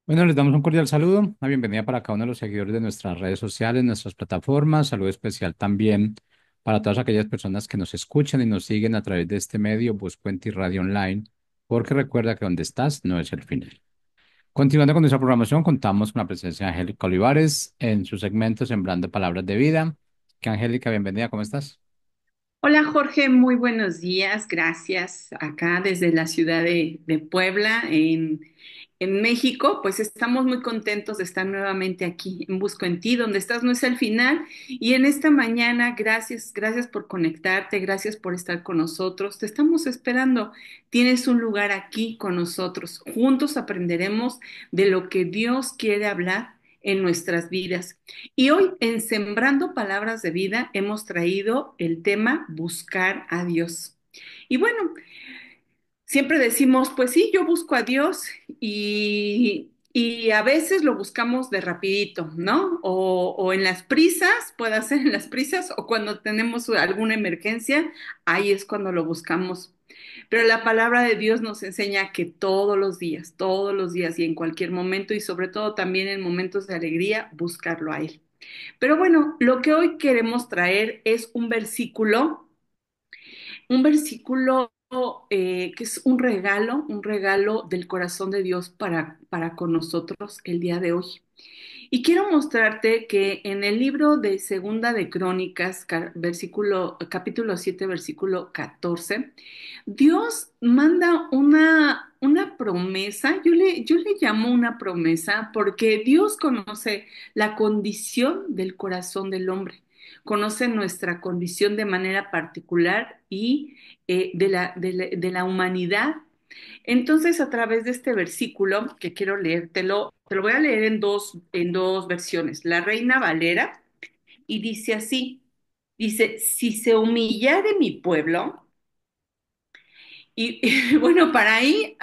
Bueno, les damos un cordial saludo, una bienvenida para cada uno de los seguidores de nuestras redes sociales, nuestras plataformas. Saludo especial también para todas aquellas personas que nos escuchan y nos siguen a través de este medio, Buscuenti Radio Online, porque recuerda que donde estás no es el final. Continuando con nuestra programación, contamos con la presencia de Angélica Olivares en su segmento Sembrando Palabras de Vida. Que Angélica, bienvenida, ¿cómo estás? Hola Jorge, muy buenos días, gracias. Acá desde la ciudad de Puebla, en México, pues estamos muy contentos de estar nuevamente aquí en Busco en Ti, donde estás no es el final. Y en esta mañana, gracias por conectarte, gracias por estar con nosotros. Te estamos esperando. Tienes un lugar aquí con nosotros. Juntos aprenderemos de lo que Dios quiere hablar en nuestras vidas. Y hoy en Sembrando Palabras de Vida hemos traído el tema buscar a Dios. Y bueno, siempre decimos, pues sí, yo busco a Dios y a veces lo buscamos de rapidito, ¿no? O en las prisas, puede ser en las prisas, o cuando tenemos alguna emergencia, ahí es cuando lo buscamos. Pero la palabra de Dios nos enseña que todos los días y en cualquier momento y sobre todo también en momentos de alegría, buscarlo a Él. Pero bueno, lo que hoy queremos traer es un versículo que es un regalo del corazón de Dios para con nosotros el día de hoy. Y quiero mostrarte que en el libro de Segunda de Crónicas, capítulo 7, versículo 14, Dios manda una promesa, yo le llamo una promesa porque Dios conoce la condición del corazón del hombre, conoce nuestra condición de manera particular y de la humanidad. Entonces, a través de este versículo que quiero leértelo, te lo voy a leer en dos versiones. La Reina Valera, y dice así, dice, si se humillare mi pueblo, y bueno, para ahí,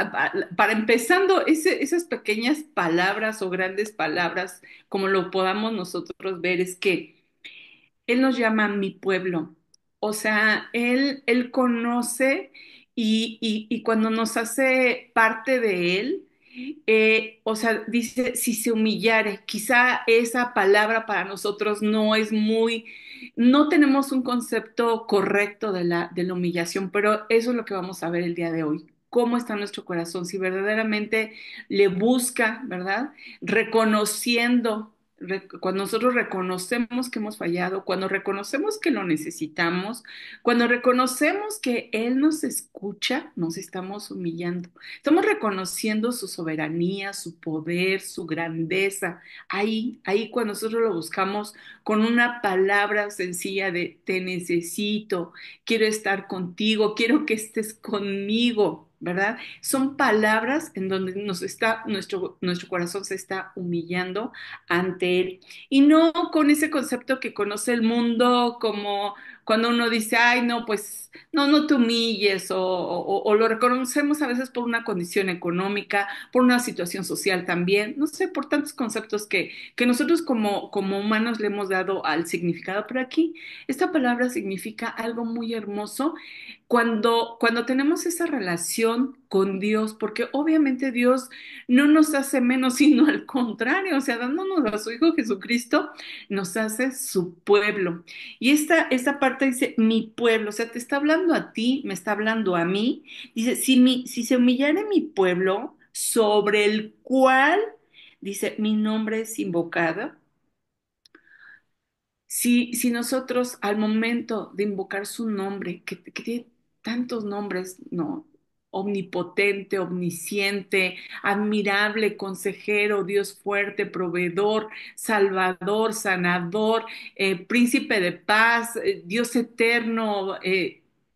para empezando, esas pequeñas palabras o grandes palabras, como lo podamos nosotros ver, es que Él nos llama mi pueblo. O sea, Él conoce y cuando nos hace parte de Él, o sea, dice, si se humillare, quizá esa palabra para nosotros no es muy, no tenemos un concepto correcto de la humillación, pero eso es lo que vamos a ver el día de hoy. ¿Cómo está nuestro corazón? Si verdaderamente le busca, ¿verdad? Reconociendo cuando nosotros reconocemos que hemos fallado, cuando reconocemos que lo necesitamos, cuando reconocemos que Él nos escucha, nos estamos humillando. Estamos reconociendo su soberanía, su poder, su grandeza. Ahí cuando nosotros lo buscamos con una palabra sencilla de te necesito, quiero estar contigo, quiero que estés conmigo, ¿verdad? Son palabras en donde nuestro corazón se está humillando ante Él. Y no con ese concepto que conoce el mundo como cuando uno dice, ay, no, pues no te humilles, o lo reconocemos a veces por una condición económica, por una situación social también, no sé, por tantos conceptos que nosotros como humanos le hemos dado al significado. Pero aquí esta palabra significa algo muy hermoso cuando tenemos esa relación con Dios, porque obviamente Dios no nos hace menos, sino al contrario, o sea, dándonos a su Hijo Jesucristo, nos hace su pueblo. Y esta parte dice, mi pueblo, o sea, te está hablando a ti, me está hablando a mí. Dice, si se humillare mi pueblo, sobre el cual, dice, mi nombre es invocado, si nosotros al momento de invocar su nombre, que tiene tantos nombres, ¿no? Omnipotente, omnisciente, admirable, consejero, Dios fuerte, proveedor, salvador, sanador, príncipe de paz, Dios eterno,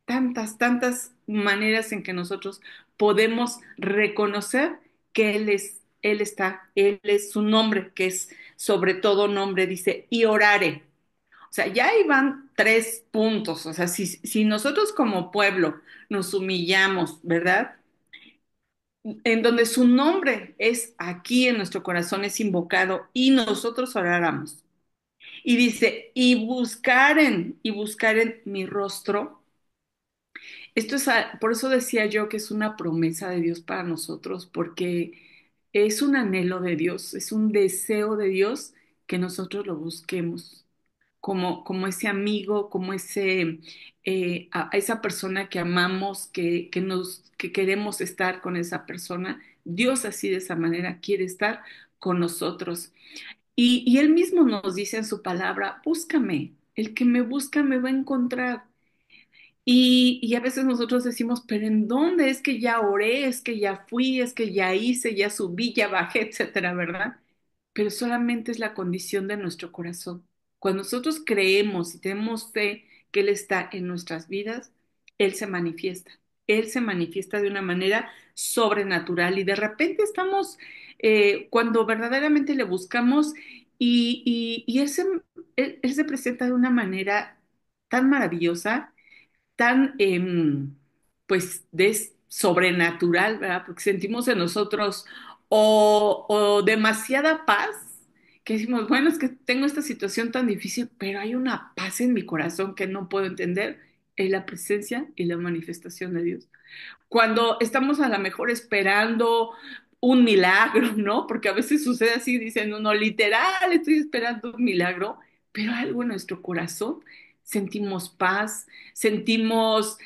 tantas maneras en que nosotros podemos reconocer que Él es su nombre, que es sobre todo nombre, dice, y orare. O sea, ya ahí van tres puntos. O sea, si nosotros como pueblo nos humillamos, ¿verdad? En donde su nombre es aquí en nuestro corazón, es invocado y nosotros oráramos. Y dice, y buscaren mi rostro. Por eso decía yo que es una promesa de Dios para nosotros, porque Es un anhelo de Dios, es un deseo de Dios que nosotros lo busquemos como ese amigo, como a esa persona que amamos, que queremos estar con esa persona. Dios así de esa manera quiere estar con nosotros. Y Él mismo nos dice en su palabra, búscame, el que me busca me va a encontrar. Y a veces nosotros decimos, pero ¿en dónde? Es que ya oré, es que ya fui, es que ya hice, ya subí, ya bajé, etcétera, ¿verdad? Pero solamente es la condición de nuestro corazón. Cuando nosotros creemos y tenemos fe que Él está en nuestras vidas, Él se manifiesta. Él se manifiesta de una manera sobrenatural y de repente estamos, cuando verdaderamente le buscamos y él se presenta de una manera tan maravillosa, tan, pues, sobrenatural, ¿verdad? Porque sentimos en nosotros o demasiada paz, que decimos, bueno, es que tengo esta situación tan difícil, pero hay una paz en mi corazón que no puedo entender, es la presencia y la manifestación de Dios. Cuando estamos a lo mejor esperando un milagro, ¿no? Porque a veces sucede así, dicen uno, literal, estoy esperando un milagro, pero algo en nuestro corazón, sentimos paz, sentimos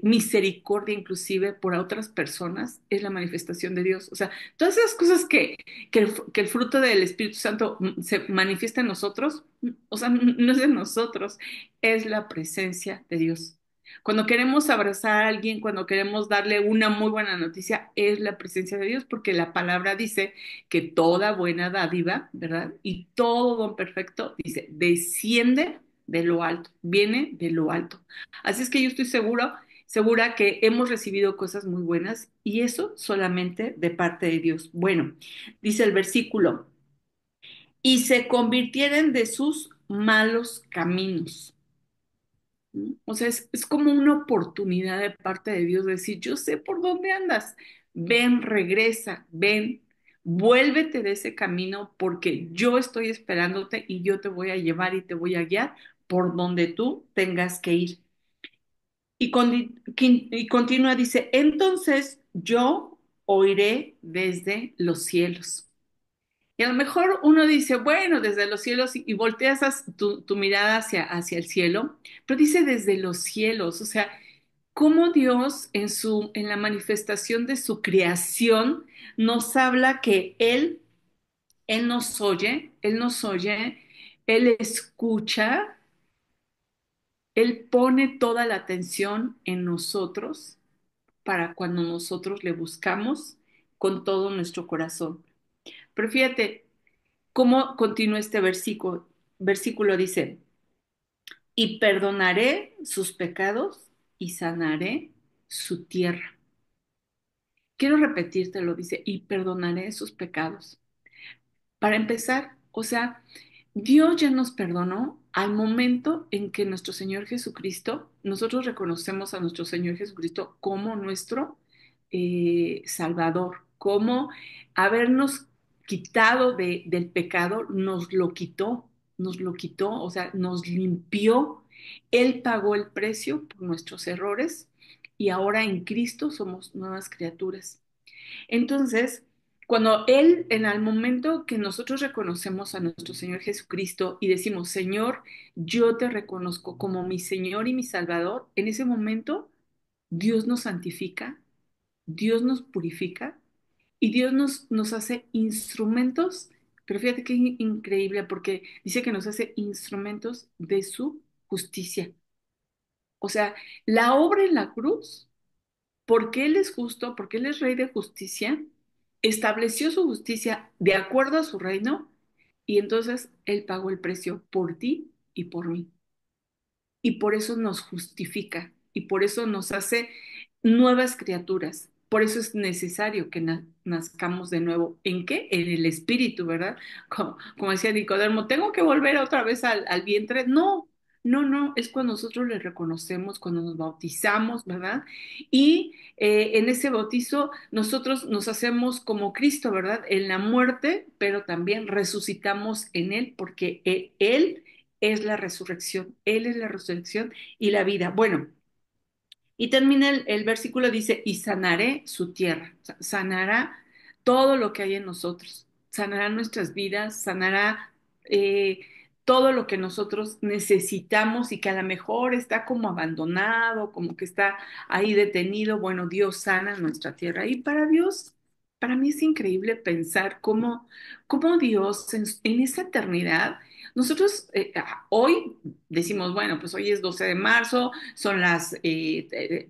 misericordia inclusive por otras personas, es la manifestación de Dios. O sea, todas esas cosas que el fruto del Espíritu Santo se manifiesta en nosotros, o sea, no es de nosotros, es la presencia de Dios. Cuando queremos abrazar a alguien, cuando queremos darle una muy buena noticia, es la presencia de Dios, porque la palabra dice que toda buena dádiva, ¿verdad? Y todo don perfecto, dice, desciende de lo alto, viene de lo alto. Así es que yo estoy segura que hemos recibido cosas muy buenas y eso solamente de parte de Dios. Bueno, dice el versículo, y se convirtieren de sus malos caminos. ¿No? O sea, es como una oportunidad de parte de Dios de decir, yo sé por dónde andas, ven, regresa, ven, vuélvete de ese camino porque yo estoy esperándote y yo te voy a llevar y te voy a guiar por donde tú tengas que ir. Y continúa, dice, entonces yo oiré desde los cielos. Y a lo mejor uno dice, bueno, desde los cielos y volteas tu mirada hacia el cielo, pero dice desde los cielos, o sea, cómo Dios en la manifestación de su creación nos habla que Él nos oye, Él escucha, Él pone toda la atención en nosotros para cuando nosotros le buscamos con todo nuestro corazón. Pero fíjate, ¿cómo continúa este versículo? Versículo dice, y perdonaré sus pecados y sanaré su tierra. Quiero repetírtelo, dice, y perdonaré sus pecados. Para empezar, o sea, Dios ya nos perdonó al momento en que nuestro Señor Jesucristo, nosotros reconocemos a nuestro Señor Jesucristo como nuestro Salvador, como habernos quitado del pecado, nos lo quitó, o sea, nos limpió. Él pagó el precio por nuestros errores y ahora en Cristo somos nuevas criaturas. Entonces, cuando Él, en el momento que nosotros reconocemos a nuestro Señor Jesucristo y decimos, Señor, yo te reconozco como mi Señor y mi Salvador, en ese momento Dios nos santifica, Dios nos purifica y Dios nos hace instrumentos, pero fíjate qué increíble, porque dice que nos hace instrumentos de su justicia. O sea, la obra en la cruz porque Él es justo, porque Él es rey de justicia, estableció su justicia de acuerdo a su reino y entonces Él pagó el precio por ti y por mí y por eso nos justifica y por eso nos hace nuevas criaturas. Por eso es necesario que nazcamos de nuevo. ¿En qué? En el espíritu, ¿verdad? Como decía Nicodemo, ¿tengo que volver otra vez al vientre? No, no, no, es cuando nosotros le reconocemos, cuando nos bautizamos, ¿verdad? Y en ese bautizo nosotros nos hacemos como Cristo, ¿verdad? En la muerte, pero también resucitamos en Él, porque Él es la resurrección. Él es la resurrección y la vida. Bueno, y termina el versículo, dice, y sanaré su tierra. O sea, sanará todo lo que hay en nosotros, sanará nuestras vidas, sanará eh, todo lo que nosotros necesitamos y que a lo mejor está como abandonado, como que está ahí detenido. Bueno, Dios sana nuestra tierra. Y para Dios, para mí es increíble pensar cómo Dios en esa eternidad, nosotros hoy decimos, bueno, pues hoy es 12 de marzo, son las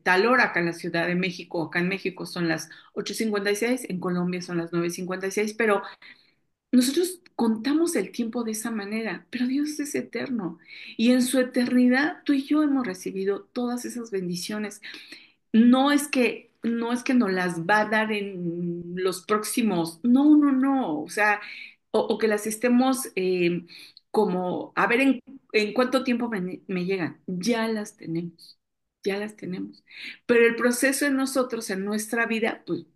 tal hora acá en la Ciudad de México, acá en México son las 8:56, en Colombia son las 9:56, pero nosotros contamos el tiempo de esa manera, pero Dios es eterno y en su eternidad tú y yo hemos recibido todas esas bendiciones. No es que nos las va a dar en los próximos, no, no, no, o sea, o que las estemos como, a ver en cuánto tiempo me llegan, ya las tenemos. Pero el proceso en nosotros, en nuestra vida, pues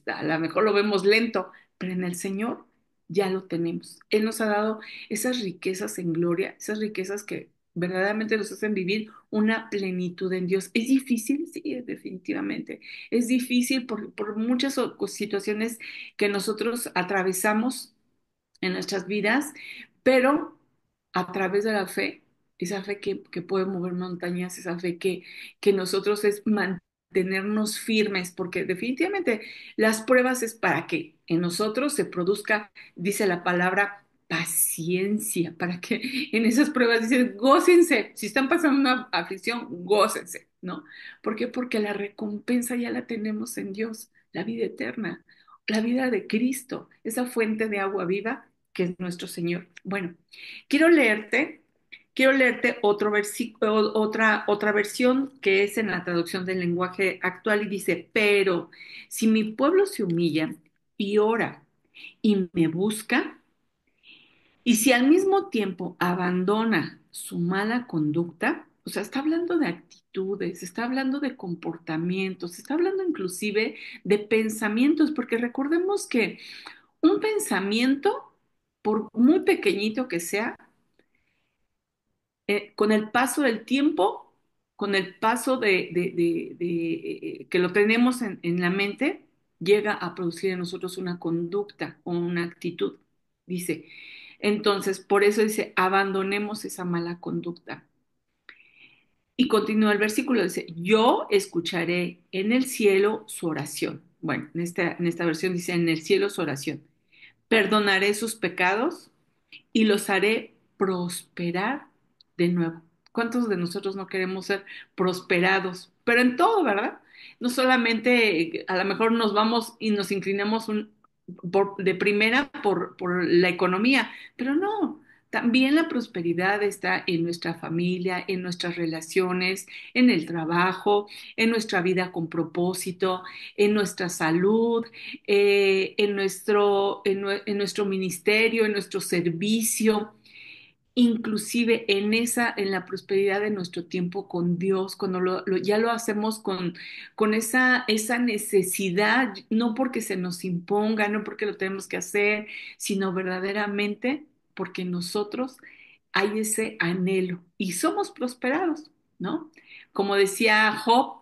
a lo mejor lo vemos lento, pero en el Señor ya lo tenemos. Él nos ha dado esas riquezas en gloria, esas riquezas que verdaderamente nos hacen vivir una plenitud en Dios. ¿Es difícil? Sí, definitivamente. Es difícil por muchas situaciones que nosotros atravesamos en nuestras vidas, pero a través de la fe, esa fe que puede mover montañas, esa fe que nosotros es mantenernos firmes, porque definitivamente las pruebas es para que en nosotros se produzca, dice la palabra, paciencia, para que en esas pruebas dicen, gócense, si están pasando una aflicción, gócense, ¿no? ¿Por qué? Porque la recompensa ya la tenemos en Dios, la vida eterna, la vida de Cristo, esa fuente de agua viva que es nuestro Señor. Bueno, quiero leerte, quiero leerte otro versículo, otra versión que es en la traducción del lenguaje actual y dice, pero si mi pueblo se humilla y ora y me busca, y si al mismo tiempo abandona su mala conducta, o sea, está hablando de actitudes, está hablando de comportamientos, está hablando inclusive de pensamientos, porque recordemos que un pensamiento, por muy pequeñito que sea, con el paso del tiempo, con el paso que lo tenemos en la mente, llega a producir en nosotros una conducta o una actitud, dice. Entonces, por eso dice, abandonemos esa mala conducta. Y continúa el versículo, dice, yo escucharé en el cielo su oración. Bueno, en esta versión dice, en el cielo su oración. Perdonaré sus pecados y los haré prosperar de nuevo. ¿Cuántos de nosotros no queremos ser prosperados? Pero en todo, ¿verdad? No solamente a lo mejor nos vamos y nos inclinamos de primera por la economía, pero no. También la prosperidad está en nuestra familia, en nuestras relaciones, en el trabajo, en nuestra vida con propósito, en nuestra salud, en nuestro ministerio, en nuestro servicio, inclusive en la prosperidad de nuestro tiempo con Dios, cuando ya lo hacemos con esa necesidad, no porque se nos imponga, no porque lo tenemos que hacer, sino verdaderamente porque nosotros hay ese anhelo y somos prosperados, ¿no? Como decía Job,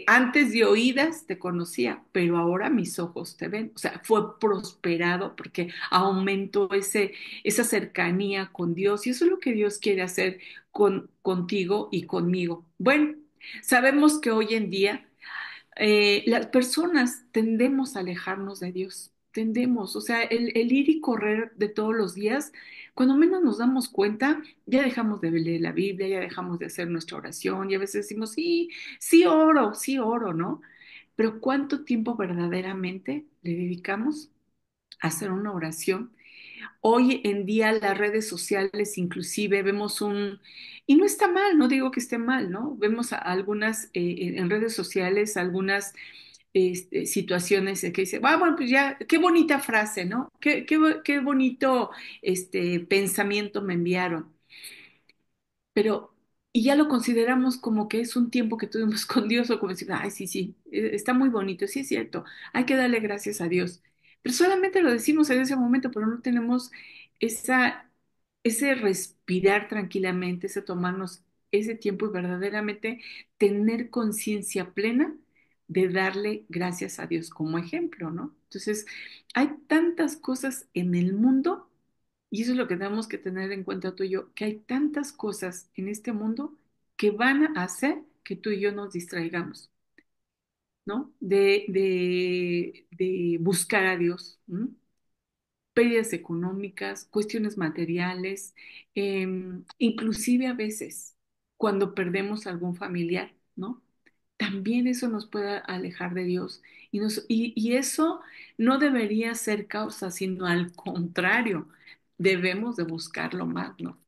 antes de oídas te conocía, pero ahora mis ojos te ven. O sea, fue prosperado porque aumentó esa cercanía con Dios y eso es lo que Dios quiere hacer contigo y conmigo. Bueno, sabemos que hoy en día las personas tendemos a alejarnos de Dios, tendemos, o sea, el ir y correr de todos los días, cuando menos nos damos cuenta, ya dejamos de leer la Biblia, ya dejamos de hacer nuestra oración y a veces decimos, sí, sí oro, ¿no? Pero ¿cuánto tiempo verdaderamente le dedicamos a hacer una oración? Hoy en día las redes sociales inclusive vemos y no está mal, no digo que esté mal, ¿no? Vemos algunas en redes sociales algunas situaciones que dice, bueno, pues ya, qué bonita frase, ¿no? Qué bonito pensamiento me enviaron, pero y ya lo consideramos como que es un tiempo que tuvimos con Dios o como decir, ay, sí, sí, está muy bonito, sí es cierto, hay que darle gracias a Dios. Pero solamente lo decimos en ese momento, pero no tenemos esa, ese respirar tranquilamente, ese tomarnos ese tiempo y verdaderamente tener conciencia plena de darle gracias a Dios como ejemplo, ¿no? Entonces, hay tantas cosas en el mundo, y eso es lo que tenemos que tener en cuenta tú y yo, que hay tantas cosas en este mundo que van a hacer que tú y yo nos distraigamos, ¿no? De buscar a Dios, ¿no? Pérdidas económicas, cuestiones materiales, inclusive a veces cuando perdemos algún familiar, ¿no? También eso nos puede alejar de Dios. Y eso no debería ser causa, sino al contrario, debemos de buscarlo más, ¿no?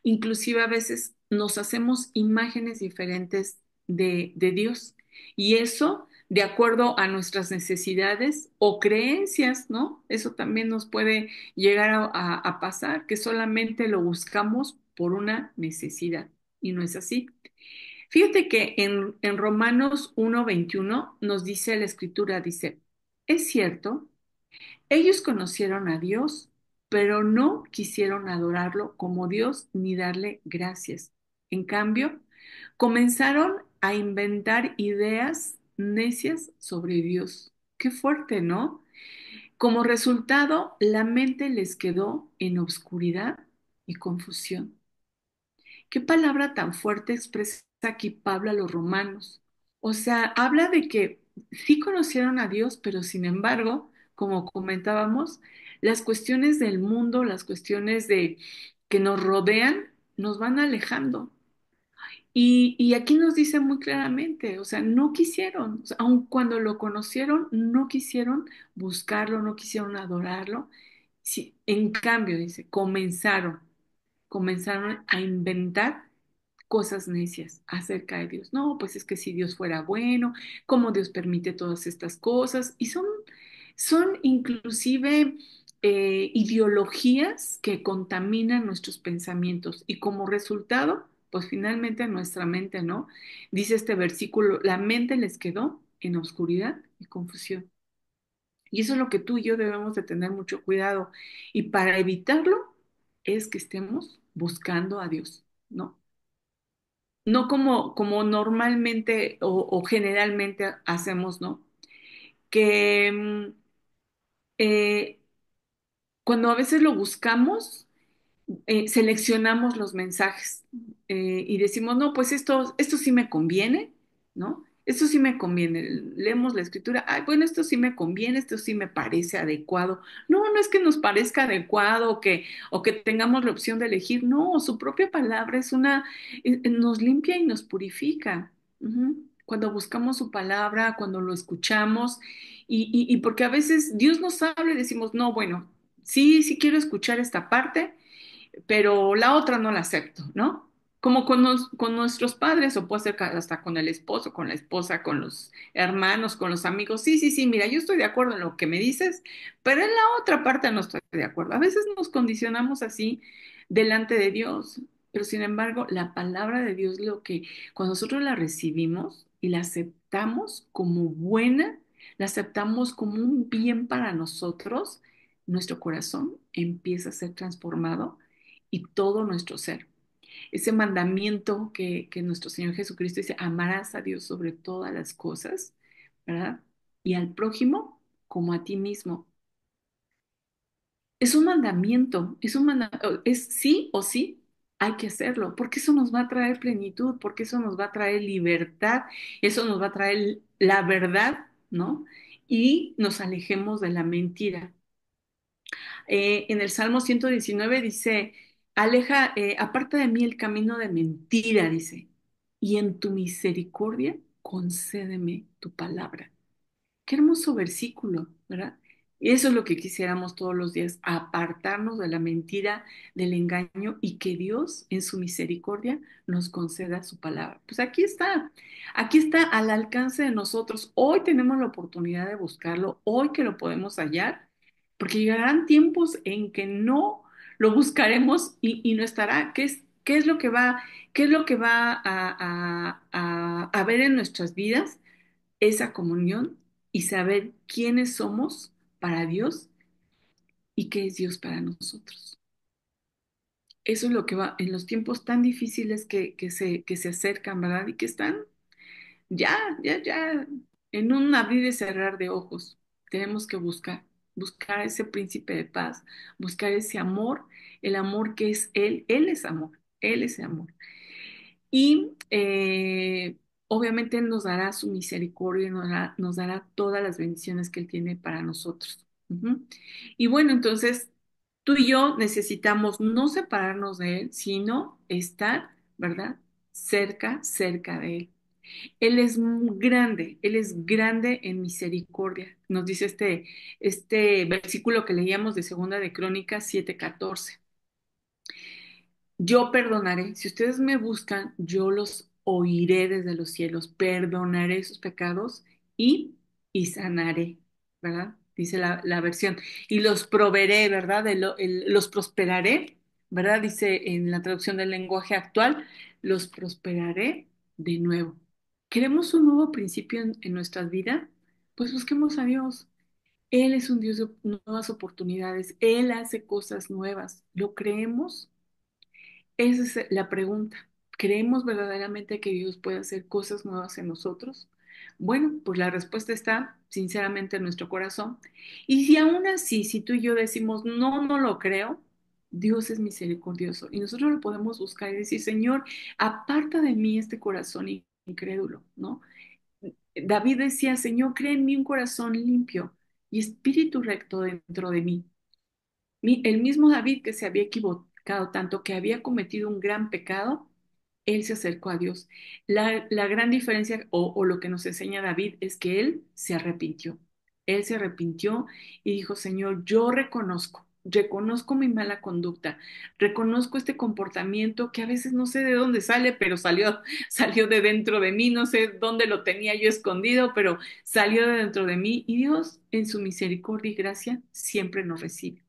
Inclusive a veces nos hacemos imágenes diferentes de Dios y eso de acuerdo a nuestras necesidades o creencias, ¿no? Eso también nos puede llegar a pasar, que solamente lo buscamos por una necesidad y no es así. Fíjate que en Romanos 1:21 nos dice la escritura, dice, es cierto, ellos conocieron a Dios, pero no quisieron adorarlo como Dios ni darle gracias. En cambio, comenzaron a inventar ideas necias sobre Dios. Qué fuerte, ¿no? Como resultado, la mente les quedó en obscuridad y confusión. ¿Qué palabra tan fuerte expresa aquí Pablo a los romanos? O sea, habla de que sí conocieron a Dios, pero sin embargo, como comentábamos, las cuestiones del mundo, las cuestiones de que nos rodean, nos van alejando. Y aquí nos dice muy claramente, o sea, no quisieron, o sea, aun cuando lo conocieron, no quisieron buscarlo, no quisieron adorarlo. Sí, en cambio, dice, comenzaron a inventar cosas necias acerca de Dios. No, pues es que si Dios fuera bueno, cómo Dios permite todas estas cosas. Y son inclusive ideologías que contaminan nuestros pensamientos y como resultado, pues finalmente nuestra mente, ¿no? Dice este versículo, la mente les quedó en oscuridad y confusión. Y eso es lo que tú y yo debemos de tener mucho cuidado. Y para evitarlo es que estemos buscando a Dios, ¿no? No como normalmente o generalmente hacemos, ¿no? Que eh, cuando a veces lo buscamos, seleccionamos los mensajes y decimos, no, pues esto sí me conviene, ¿no? Esto sí me conviene. Leemos la escritura, ay, bueno, esto sí me conviene, esto sí me parece adecuado. No, no es que nos parezca adecuado o que tengamos la opción de elegir, no, su propia palabra nos limpia y nos purifica. Ujú. Cuando buscamos su palabra, cuando lo escuchamos y porque a veces Dios nos habla y decimos, no, bueno, sí, sí quiero escuchar esta parte pero la otra no la acepto, ¿no? Como con nuestros padres, o puede ser hasta con el esposo, con la esposa, con los hermanos, con los amigos. Sí, sí, sí, mira, yo estoy de acuerdo en lo que me dices, pero en la otra parte no estoy de acuerdo. A veces nos condicionamos así delante de Dios, pero sin embargo, la palabra de Dios, lo que cuando nosotros la recibimos y la aceptamos como buena, la aceptamos como un bien para nosotros, nuestro corazón empieza a ser transformado y todo nuestro ser. Ese mandamiento que nuestro Señor Jesucristo dice, amarás a Dios sobre todas las cosas, ¿verdad? Y al prójimo como a ti mismo. Es un mandamiento, es sí o sí, hay que hacerlo, porque eso nos va a traer plenitud, porque eso nos va a traer libertad, eso nos va a traer la verdad, ¿no? Y nos alejemos de la mentira. En el Salmo 119 dice, aparta de mí el camino de mentira, dice, y en tu misericordia concédeme tu palabra. Qué hermoso versículo, ¿verdad? Y eso es lo que quisiéramos todos los días, apartarnos de la mentira, del engaño y que Dios en su misericordia nos conceda su palabra. Pues aquí está al alcance de nosotros. Hoy tenemos la oportunidad de buscarlo, hoy que lo podemos hallar, porque llegarán tiempos en que no lo buscaremos y no estará. ¿Qué es lo que va a haber en nuestras vidas? Esa comunión y saber quiénes somos para Dios y qué es Dios para nosotros. Eso es lo que va en los tiempos tan difíciles que se acercan, ¿verdad? Y que están, ya, en un abrir y cerrar de ojos, tenemos que buscar a ese príncipe de paz, buscar ese amor, el amor que es Él es amor, Él es amor. Y obviamente Él nos dará su misericordia, nos dará todas las bendiciones que Él tiene para nosotros. Ujú. Y bueno, entonces tú y yo necesitamos no separarnos de Él, sino estar, ¿verdad? Cerca de Él. Él es grande, Él es grande en misericordia. Nos dice este versículo que leíamos de Segunda de Crónicas 7:14. Yo perdonaré. Si ustedes me buscan, yo los oiré desde los cielos, perdonaré sus pecados y, y sanaré, ¿verdad? Dice la versión. Y los proveeré, ¿verdad? Los prosperaré, ¿verdad? Dice en la traducción del lenguaje actual, los prosperaré de nuevo. ¿Queremos un nuevo principio en nuestras vidas? Pues busquemos a Dios. Él es un Dios de nuevas oportunidades. Él hace cosas nuevas. ¿Lo creemos? Esa es la pregunta. ¿Creemos verdaderamente que Dios puede hacer cosas nuevas en nosotros? Bueno, pues la respuesta está sinceramente en nuestro corazón. Y si aún así, si tú y yo decimos, no, no lo creo, Dios es misericordioso y nosotros lo podemos buscar y decir, Señor, aparta de mí este corazón incrédulo, ¿no? David decía, Señor, crea en mí un corazón limpio y espíritu recto dentro de mí. El mismo David que se había equivocado tanto, que había cometido un gran pecado, él se acercó a Dios. La gran diferencia o lo que nos enseña David es que él se arrepintió. Él se arrepintió y dijo, Señor, yo reconozco mi mala conducta, reconozco este comportamiento que a veces no sé de dónde sale, pero salió de dentro de mí, no sé dónde lo tenía yo escondido, pero salió de dentro de mí y Dios en su misericordia y gracia siempre nos recibe.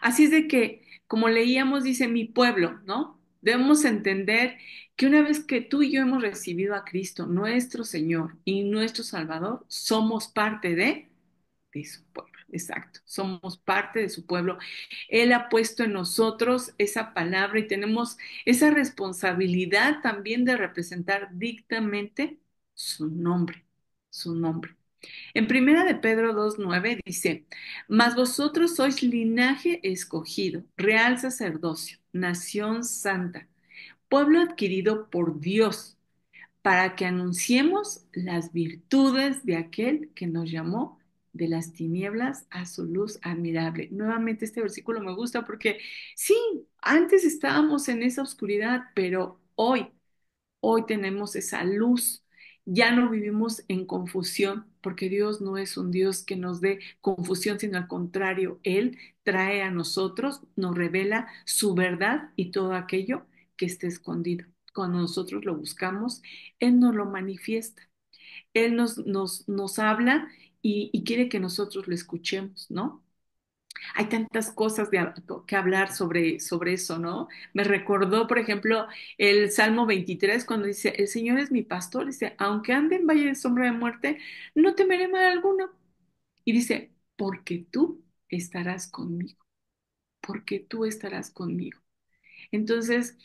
Así es de que, como leíamos, dice mi pueblo, ¿no? Debemos entender que una vez que tú y yo hemos recibido a Cristo, nuestro Señor y nuestro Salvador, somos parte de su pueblo. Exacto, somos parte de su pueblo. Él ha puesto en nosotros esa palabra y tenemos esa responsabilidad también de representar dictamente su nombre. En primera de Pedro 2:9 dice, mas vosotros sois linaje escogido, real sacerdocio, nación santa, pueblo adquirido por Dios, para que anunciemos las virtudes de aquel que nos llamó de las tinieblas a su luz admirable. Nuevamente este versículo me gusta porque sí, antes estábamos en esa oscuridad, pero hoy tenemos esa luz. Ya no vivimos en confusión, porque Dios no es un Dios que nos dé confusión, sino al contrario, Él trae a nosotros, nos revela su verdad y todo aquello que esté escondido. Cuando nosotros lo buscamos, Él nos lo manifiesta. Él nos habla y quiere que nosotros lo escuchemos, ¿no? Hay tantas cosas que hablar sobre eso, ¿no? Me recordó, por ejemplo, el Salmo 23 cuando dice, el Señor es mi pastor, dice, aunque ande en valle de sombra de muerte, no temeré mal alguno. Y dice, porque tú estarás conmigo, porque tú estarás conmigo. Entonces,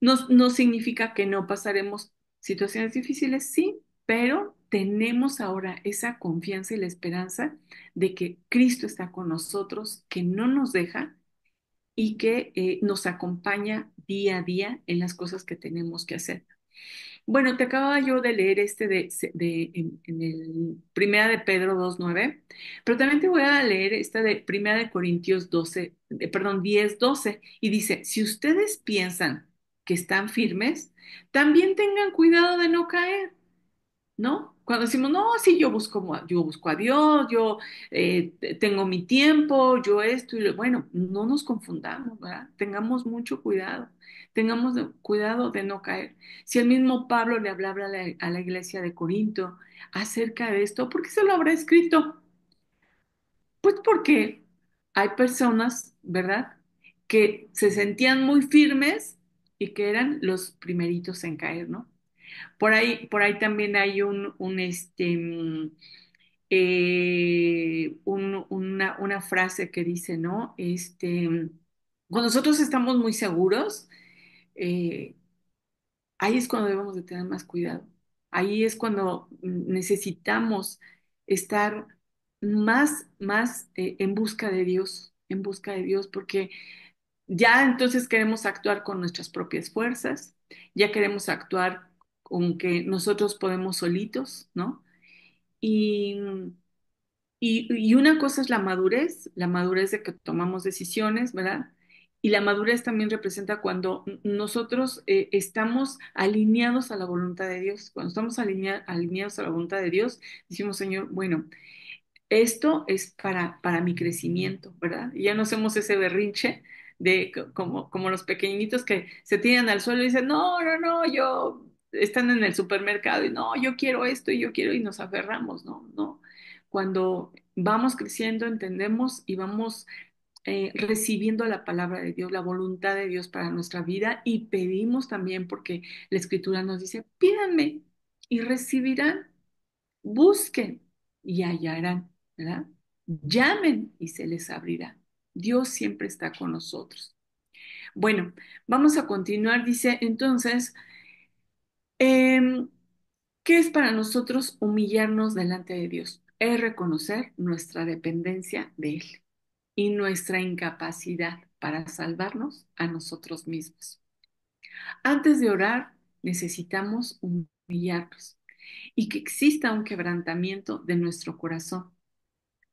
no significa que no pasaremos situaciones difíciles, sí, pero tenemos ahora esa confianza y la esperanza de que Cristo está con nosotros, que no nos deja y que nos acompaña día a día en las cosas que tenemos que hacer. Bueno, te acababa yo de leer en el Primera de Pedro 2:9, pero también te voy a leer esta de Primera de Corintios 10:12, y dice, si ustedes piensan que están firmes, también tengan cuidado de no caer. ¿No? Cuando decimos, no, sí, yo busco a Dios, yo tengo mi tiempo, yo esto, bueno, no nos confundamos, ¿verdad? Tengamos mucho cuidado, cuidado de no caer. Si el mismo Pablo le hablaba a la iglesia de Corinto acerca de esto, ¿por qué se lo habrá escrito? Pues porque hay personas, ¿verdad?, que se sentían muy firmes y que eran los primeritos en caer, ¿no? Por ahí también hay una frase que dice, ¿no? Cuando nosotros estamos muy seguros, eh, ahí es cuando debemos de tener más cuidado. Ahí es cuando necesitamos estar más en busca de Dios, porque ya entonces queremos actuar con nuestras propias fuerzas, ya queremos actuar con que nosotros podemos solitos, ¿no? Y, y una cosa es la madurez de que tomamos decisiones, ¿verdad? Y la madurez también representa cuando nosotros estamos alineados a la voluntad de Dios. Cuando estamos alineados a la voluntad de Dios, decimos, Señor, bueno, esto es para mi crecimiento, ¿verdad? Y ya no hacemos ese berrinche como los pequeñitos que se tiran al suelo y dicen, no, no, no, están en el supermercado y no, yo quiero esto y yo quiero y nos aferramos, no, no. Cuando vamos creciendo, entendemos y vamos recibiendo la palabra de Dios, la voluntad de Dios para nuestra vida y pedimos también porque la Escritura nos dice, pídanme y recibirán. Busquen y hallarán, ¿verdad? Llamen y se les abrirá. Dios siempre está con nosotros. Bueno, vamos a continuar. Dice entonces, em, ¿qué es para nosotros humillarnos delante de Dios? Es reconocer nuestra dependencia de Él y nuestra incapacidad para salvarnos a nosotros mismos. Antes de orar, necesitamos humillarnos y que exista un quebrantamiento de nuestro corazón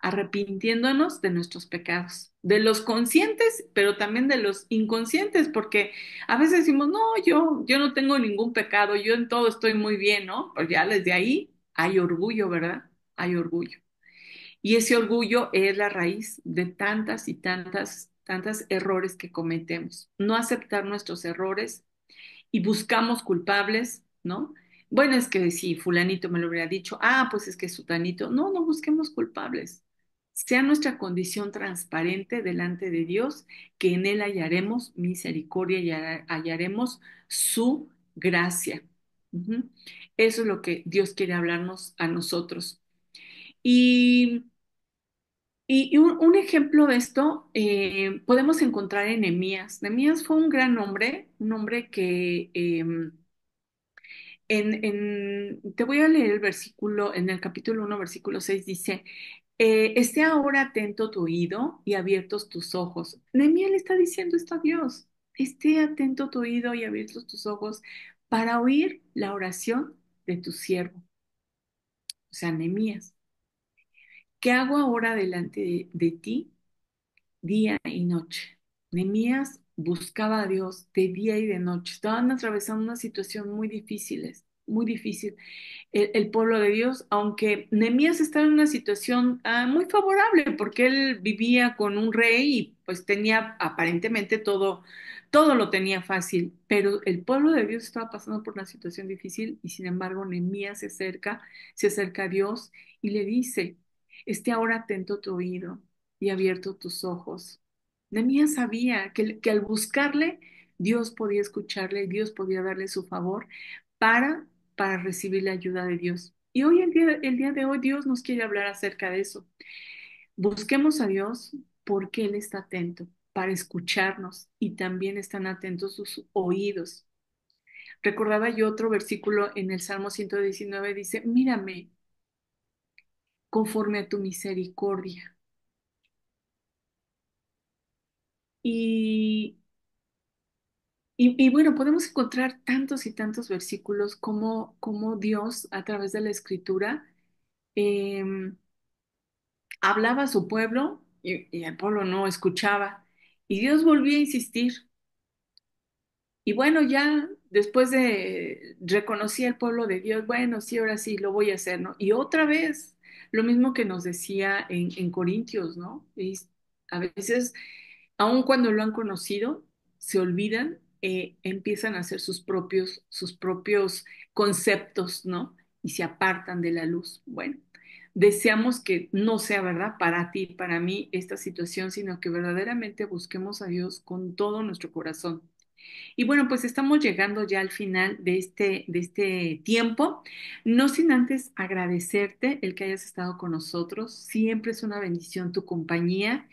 arrepintiéndonos de nuestros pecados, de los conscientes, pero también de los inconscientes, porque a veces decimos, no, yo no tengo ningún pecado, yo en todo estoy muy bien, ¿no? Pues ya desde ahí hay orgullo, ¿verdad? Hay orgullo. Y ese orgullo es la raíz de tantas y tantas errores que cometemos. No aceptar nuestros errores y buscamos culpables, ¿no? Bueno, es que si fulanito me lo hubiera dicho, pues es que sutanito. No, no busquemos culpables. Sea nuestra condición transparente delante de Dios, que en Él hallaremos misericordia y hallaremos su gracia. Ujú. Eso es lo que Dios quiere hablarnos a nosotros. Y, y un ejemplo de esto podemos encontrar en Nehemías. Nehemías fue un gran hombre, un hombre que te voy a leer el versículo, en el capítulo 1 versículo 6 dice, esté ahora atento tu oído y abiertos tus ojos. Nehemías le está diciendo esto a Dios, esté atento tu oído y abiertos tus ojos para oír la oración de tu siervo, o sea, Nehemías. ¿Qué hago ahora delante de ti día y noche? Nehemías buscaba a Dios de día y de noche. Estaban atravesando una situación muy difícil el pueblo de Dios, aunque Nehemías estaba en una situación muy favorable porque él vivía con un rey y pues tenía aparentemente todo lo tenía fácil, pero el pueblo de Dios estaba pasando por una situación difícil y sin embargo Nehemías se acerca a Dios y le dice, esté ahora atento tu oído y abierto tus ojos. Nehemías sabía que al buscarle, Dios podía escucharle, Dios podía darle su favor para recibir la ayuda de Dios. Y hoy, el día de hoy, Dios nos quiere hablar acerca de eso. Busquemos a Dios porque Él está atento para escucharnos y también están atentos sus oídos. Recordaba yo otro versículo en el Salmo 119, dice, mírame conforme a tu misericordia. Y, y bueno, podemos encontrar tantos y tantos versículos como Dios a través de la escritura em, hablaba a su pueblo y el pueblo no escuchaba. Y Dios volvía a insistir. Y bueno, ya después de reconocía el pueblo de Dios, bueno, sí, ahora sí, lo voy a hacer, ¿no? Y otra vez, lo mismo que nos decía en Corintios, ¿no? Y a veces, aun cuando lo han conocido, se olvidan, empiezan a hacer sus propios conceptos, ¿no? Y se apartan de la luz. Bueno, deseamos que no sea verdad para ti, para mí, esta situación, sino que verdaderamente busquemos a Dios con todo nuestro corazón. Y bueno, pues estamos llegando ya al final de este tiempo, no sin antes agradecerte el que hayas estado con nosotros. Siempre es una bendición tu compañía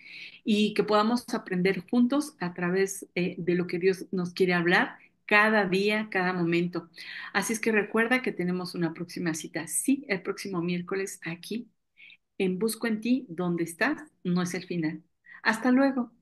y que podamos aprender juntos a través de lo que Dios nos quiere hablar cada día, cada momento. Así es que recuerda que tenemos una próxima cita, sí, el próximo miércoles aquí en Busco en ti, donde estás, no es el final. Hasta luego.